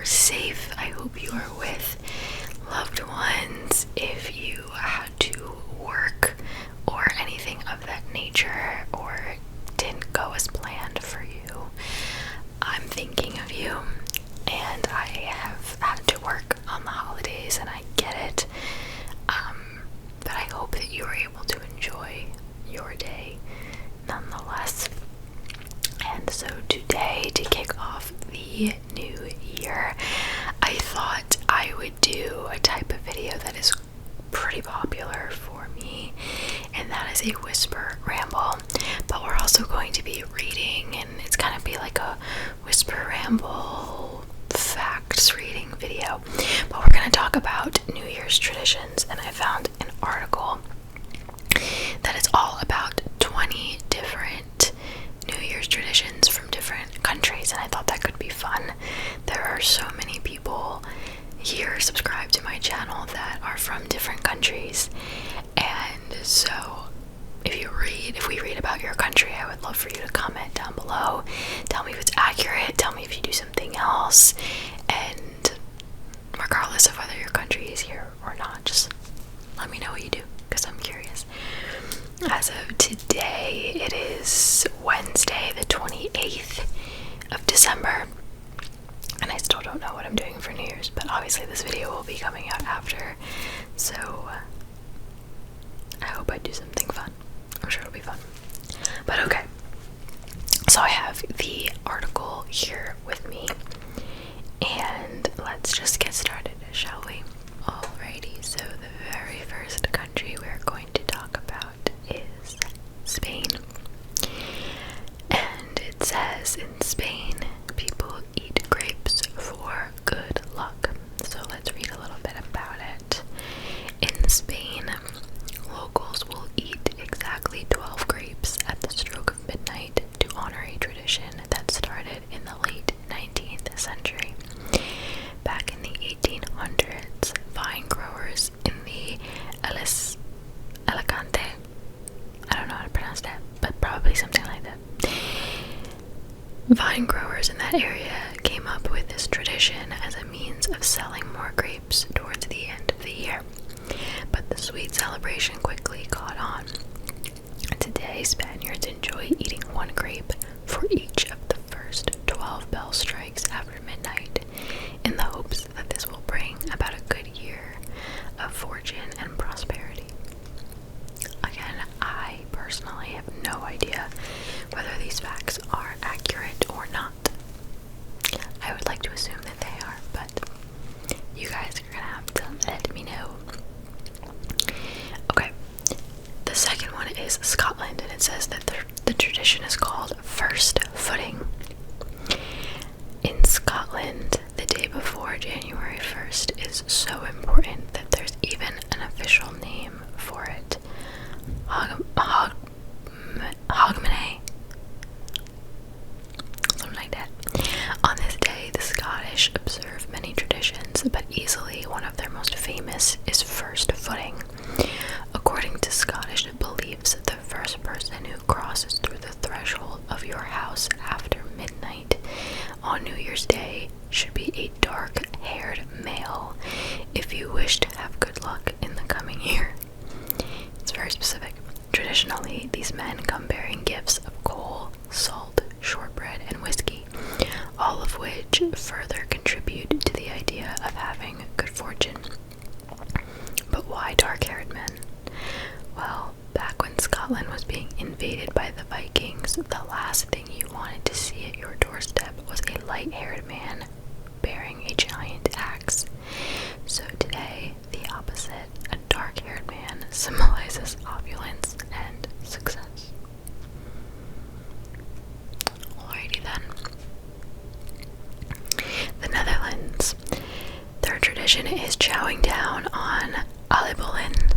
are safe. I hope you are with loved ones. If you had to work or anything of that nature, or didn't go as planned for you, I'm thinking of you. And I have had to work on the holidays, and I get it. But I hope that you were able to enjoy your day nonetheless. And so today, to kick off the new year, I thought I would do a type of video that is pretty popular for me, and that is a whisper ramble. But we're also going to be reading, and it's gonna be like a whisper ramble facts reading video. But we're gonna talk about New Year's traditions, and I found an article that is all about 20 different New Year's traditions from different countries, and I thought that could be fun. There are so many people here subscribed to my channel that are from different countries, and so if we read about your country, I would love for you to comment down below. Tell me if it's accurate, tell me if you do something else, and regardless of whether your country is here or not, just let me know what you do, because I'm curious. As of today, it is Wednesday, the 28th of December, and I still don't know what I'm doing for New Year's, but obviously this video will be coming out after, so I hope I do something fun. I'm sure it'll be fun. But okay, so I have the article here with me, and let's just get started, shall we? Alrighty, so the very first country we're going to talk about is Spain. And it says in Spain, people eat grapes for good luck. So let's read a little bit about it. In Spain, locals will eat exactly 12 grapes at the stroke of midnight to honor a tradition that started in the late 19th century. Back in the 1800s, vine growers in the Alicante, I don't know how to pronounce that, but probably something like that. Vine growers in that area came up with this tradition as a means of selling more grapes towards the end of the year. But the sweet celebration quickly caught on. Today, Spaniards enjoy eating one grape for each of the first 12 bell strikes after midnight, in the hopes that this will bring about a good year of fortune and prosperity. Again, I personally have no idea whether these facts are accurate or not. I would like to assume that they are, but you guys are gonna have to let me know. Okay, the second one is Scotland, and it says that the tradition is called first footing. In Scotland, the day before January 1st is so important that there's even an official name for it. Hogmanay. Something like that. On this day, the Scottish observe many traditions, but easily one of their most famous is first footing. According to Scottish beliefs, the first person who crosses through the threshold of your house after midnight on New Year's Day should be a dark-haired male if you wish to have good luck in the coming year. It's very specific. Traditionally, these men come bearing gifts of coal, salt, shortbread, and whiskey, all of which further contribute to the idea of having good fortune. But why dark-haired men? Well, back when Scotland was being invaded by the Vikings, the last thing you wanted to see at your doorstep was a light-haired man bearing a giant axe. So today, the opposite, a dark-haired man symbolizes opulence and success. Alrighty then. The Netherlands. Their tradition is chowing down on Allebollen.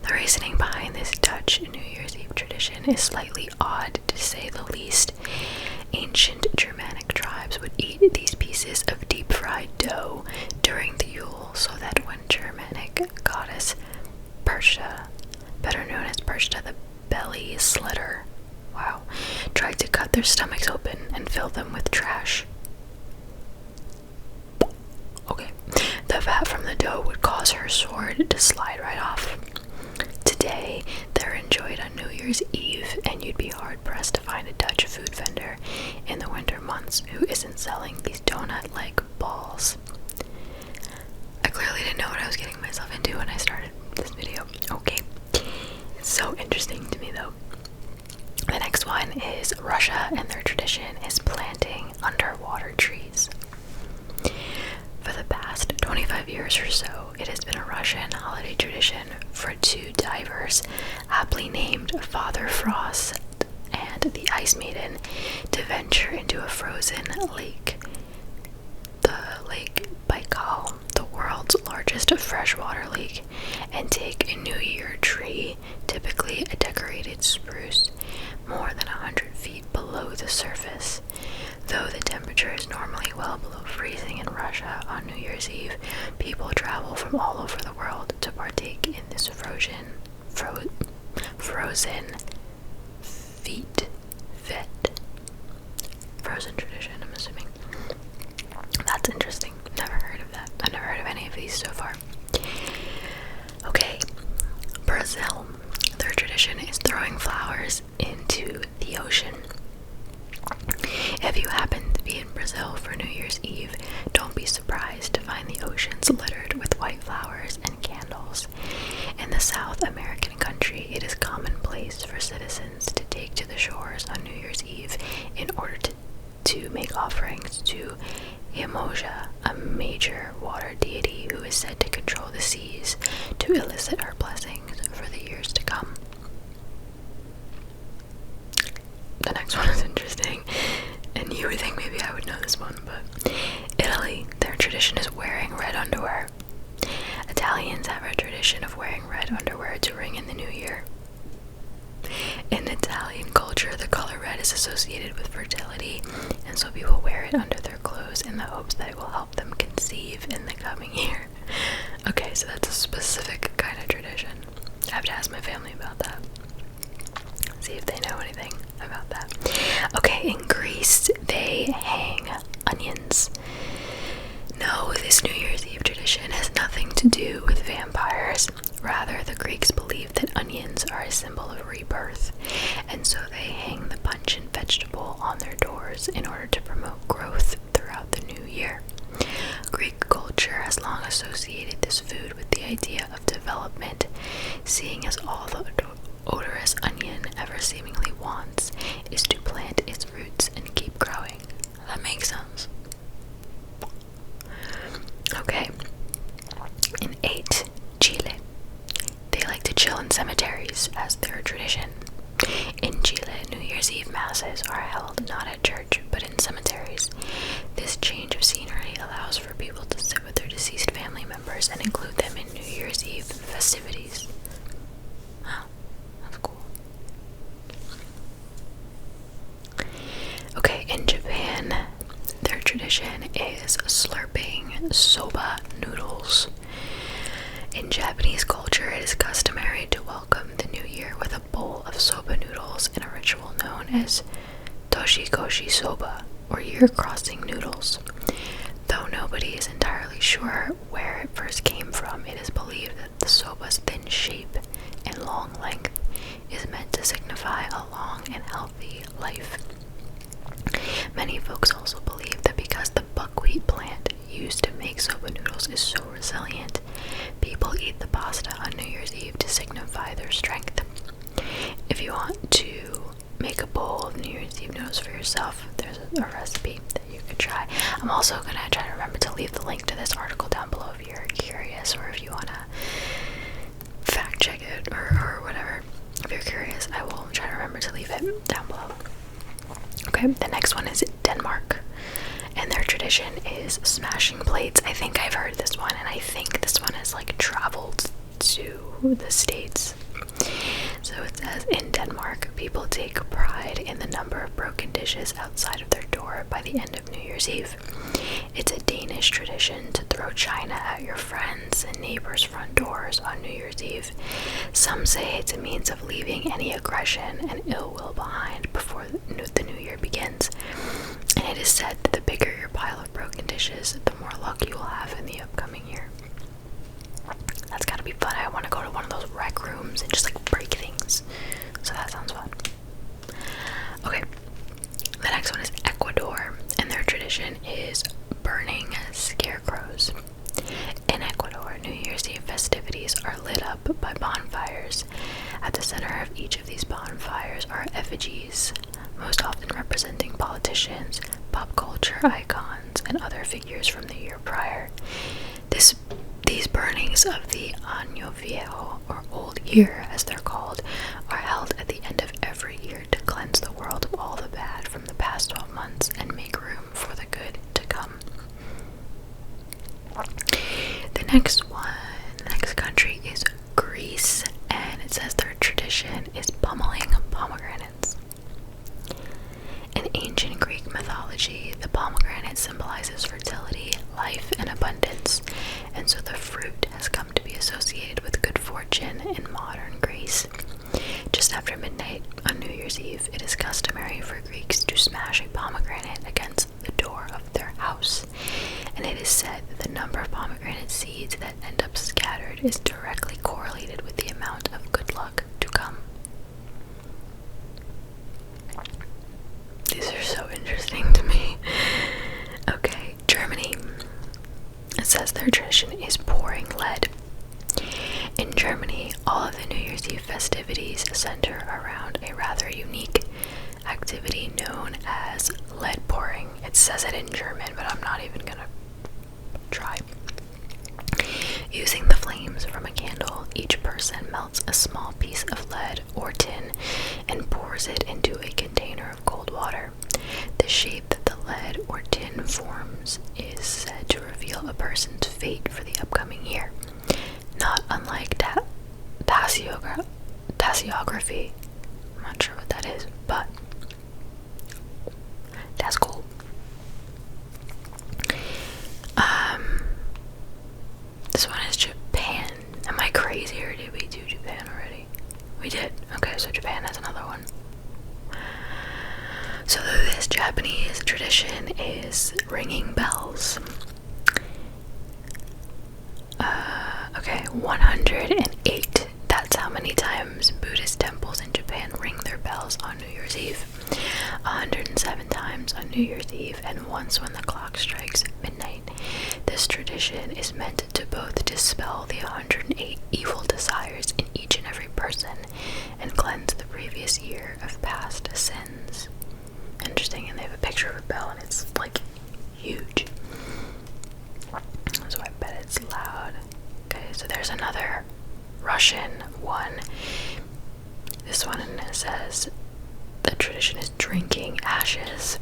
The reasoning behind this Dutch New Year's Eve tradition is slightly odd, to say the least. Ancient Germanic tribes would eat these pieces of deep-fried dough during the Yule, so that when Germanic goddess Perchta, better known as Perchta the belly slitter, tried to cut their stomachs open and fill them with trash. fat from the dough would cause her sword to slide right off. Today, they're enjoyed on New Year's Eve, and you'd be hard-pressed to find a Dutch food vendor in the winter months who isn't selling these donut-like balls. I clearly didn't know what I was getting myself into when I started this video. Okay, so interesting to me though. The next one is Russia, and their tradition is planting underwater trees. For the past 25 years or so, it has been a Russian holiday tradition for two divers, aptly named Father Frost and the Ice Maiden, to venture into a frozen lake, the Lake Baikal, the world's largest freshwater lake, and take a New Year tree, typically a decorated spruce, more than 100 feet below the surface. Though the temperature is normally well below freezing in Russia on New Year's Eve, people travel from all over the world to partake in this frozen tradition, I'm assuming. That's interesting. Never heard of that. I've never heard of any of these so far. Okay, Brazil. Their tradition is throwing flowers into the ocean. If you happen to be in Brazil for New Year's Eve, don't be surprised to find the oceans littered with white flowers and candles. In the South American country, it is commonplace for citizens to take to the shores on New Year's Eve in order to make offerings to Iemoja, a major water deity who is said to control the seas, to elicit her blessings for the years to come. The next one is interesting, and you would think maybe I would know this one, but Italy, their tradition is wearing red underwear. Italians have a tradition of wearing red underwear to ring in the new year. In Italian culture, the color red is associated with fertility, and so people wear it under their clothes in the hopes that it will help them conceive in the coming year. Okay, so that's a specific kind of tradition. I have to ask my family about that. See if they know anything about that. Okay, in Greece, they hang onions. No, this New Year's Eve tradition has nothing to do with vampires. Rather, the Greeks believed that onions are a symbol of rebirth, and so they hang the pungent vegetable on their doors in order to promote growth throughout the new year. Greek culture has long associated this food with the idea of development, seeing as all the odorous onion ever seemingly wants is to plant its roots and keep growing. That makes sense. Okay. In 8, Chile. They like to chill in cemeteries as their tradition. In Chile, New Year's Eve masses are held not at church, but in cemeteries. This change of scenery allows for people to sit with their deceased family members and include them in New Year's Eve festivities. Wow, that's cool. Okay, in Japan, their tradition is slurping soba noodles. In Japanese culture, it is customary to welcome the new year with a bowl of soba noodles in a ritual known as toshikoshi soba, or year-crossing noodles. Though nobody is entirely sure where it first came from, it is believed that the soba's thin shape and long length is meant to signify a long and healthy life. Many folks also believe that because the buckwheat plant used to make soba noodles is so resilient, people eat the pasta on New Year's Eve to signify their strength. If you want to make a bowl of New Year's Eve noodles for yourself, there's a recipe that you could try. I'm also going to try to remember to leave the link to this article down below if you're curious, or if you want to fact check it, or whatever. If you're curious, I will try to remember to leave it down below. Okay, the next one is Denmark, and their tradition is smashing plates. I think I've heard this one, and I think this one has like traveled to the States. So it says, in Denmark, people take pride in the number of broken dishes outside of their door by the end of New Year's Eve. It's a Danish tradition to throw china at your friends' and neighbors' front doors on New Year's Eve. Some say it's a means of leaving any aggression and ill will behind before the new year begins. And it is said that the bigger your pile of broken dishes, the more luck you will have in the upcoming year. pop culture icons and other figures from the year prior. These burnings of the Año Viejo, or Old Year as they're called, are held at the end of every year to cleanse the world of all the bad from the past 12 months and make room for the good to come. The next country is Greece, and it says their tradition is pummeling pomegranates. In ancient Greek mythology, the pomegranate symbolizes fertility, life, and abundance, and so the fruit has come to be associated with good fortune in modern Greece. Just after midnight on New Year's Eve, it is customary for Greeks to smash a pomegranate against the door of their house, and it is said that the number of pomegranate seeds that end up scattered is directly correlated with the amount of good luck to come. These are so interesting to me. Okay, Germany. It says their tradition is pouring lead. In Germany, all of the New Year's Eve festivities center around a rather unique activity known as lead pouring. It says it in German, but I'm not even gonna try. Using the flames from a candle, each person melts a small piece of lead or tin and pours it into a container of cold water. The shape that the lead or tin forms is said to reveal a person's fate for the upcoming year, not unlike tasseography. I'm not sure what that is, but that's cool. This one is Japan. Am I crazy, or did we do Japan already? We did. Okay, so Japan has another one. So this Japanese tradition is ringing bells. Okay, 108. That's how many times Buddhist temples in Japan ring their bells on New Year's Eve. 107 times on New Year's Eve, and once when the clock strikes midnight. This tradition is meant to both dispel the 108 evil desires in each and every person and cleanse the previous year of past sins. Interesting, and they have a picture of a bell, and it's like huge. So I bet it's loud. Okay, so there's another Russian one. This one says the tradition is drinking ashes.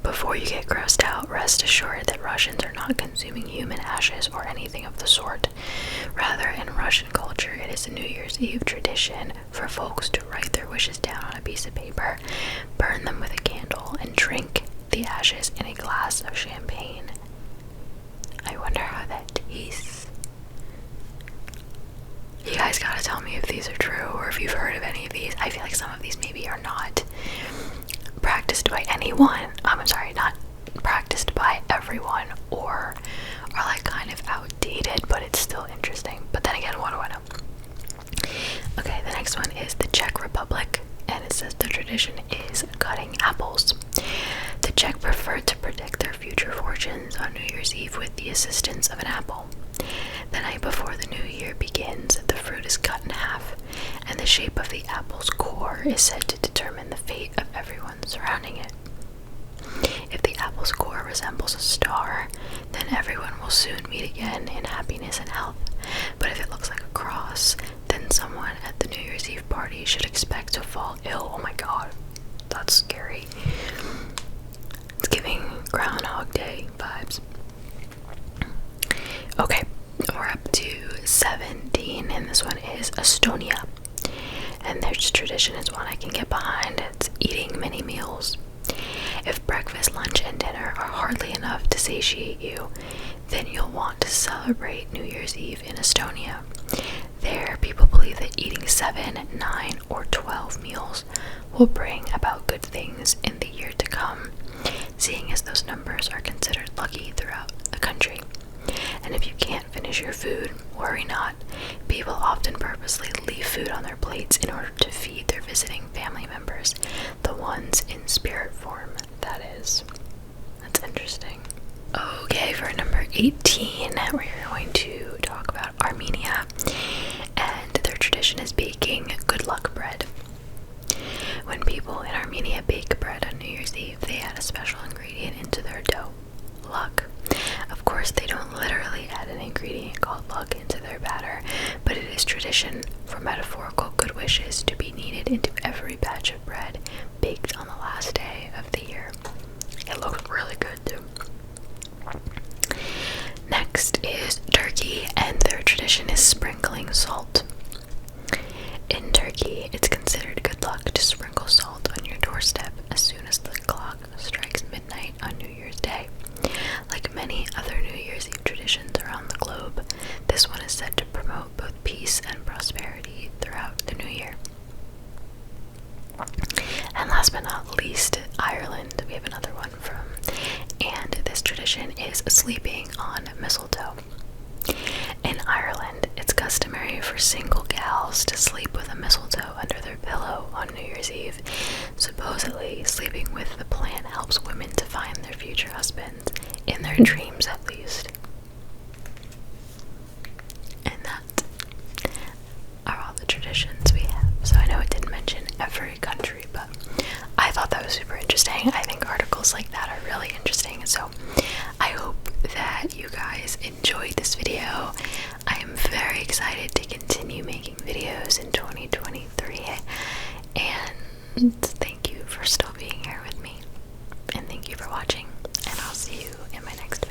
Before you get grossed out, rest assured that Russians are not consuming human ashes or anything of the sort. Rather, in Russian culture, it is a New Year's Eve tradition for folks to write their wishes down on a piece of paper, burn them with a candle, and drink the ashes in a glass of champagne. I wonder how that tastes. You guys gotta tell me if these are true or if you've heard of any of these. I feel like some of these maybe are not practiced by anyone. I'm sorry, not practiced by everyone, or are like kind of outdated, but it's still interesting. But then again, what do I know? Okay, the next one is the Czech Republic, and it says the tradition is cutting apples. The Czech prefer to predict their future fortunes on New Year's Eve with the assistance of an apple. The night before the new year begins, the fruit is cut in half, and the shape of the apple's core is said to determine the fate of everyone surrounding it. If the apple's core resembles a star, then everyone will soon meet again in happiness and health. But if it looks like a cross, then someone at the New Year's Eve party should expect to fall ill. Oh my god, that's scary. It's giving Groundhog Day vibes. Okay, we're up to 17, and this one is Estonia. And their tradition is one I can get behind. It's eating mini meals. If breakfast, lunch, and dinner are hardly enough to satiate you, then you'll want to celebrate New Year's Eve in Estonia. There, people believe that eating 7, 9, or 12 meals will bring about good things in the year to come, seeing as those numbers are considered lucky throughout the country. And if you can't finish your food, worry not. People often purposely leave food on their plates in order to feed their visiting family members, the ones in spirit form, that is. That's interesting. Okay, for number 18, we're going to talk about Armenia, and their tradition is baking good luck bread. When people in Armenia bake bread on New Year's Eve, they add a special ingredient into their dough, luck. Of course, they don't literally add an ingredient called luck into their batter, but it is tradition for metaphorical good wishes to be kneaded into every batch of bread baked on the last day of the year. It looks really good too. Next is Turkey, and their tradition is sprinkling salt. In Turkey, it's considered good luck to sprinkle salt on your doorstep as soon as the clock strikes midnight on New Year's Day. Like many other New Year's Eve traditions around the globe, this one is said to promote both peace and prosperity throughout the new year. And last but not least, Ireland, we have another one from, and this tradition is sleeping on mistletoe. In Ireland, it's customary for single gals to sleep with a mistletoe under their pillow on New Year's Eve. Supposedly, sleeping with the plant helps women to find their future husbands, in their dreams at least. And that are all the traditions we have. So I know it didn't mention every country, but I thought that was super interesting. I think articles like that are really interesting. So I hope that you guys enjoyed this video. I am very excited to continue making videos in 2023. And thank you for still being here with me. And thank you for watching. And I'll see you in my next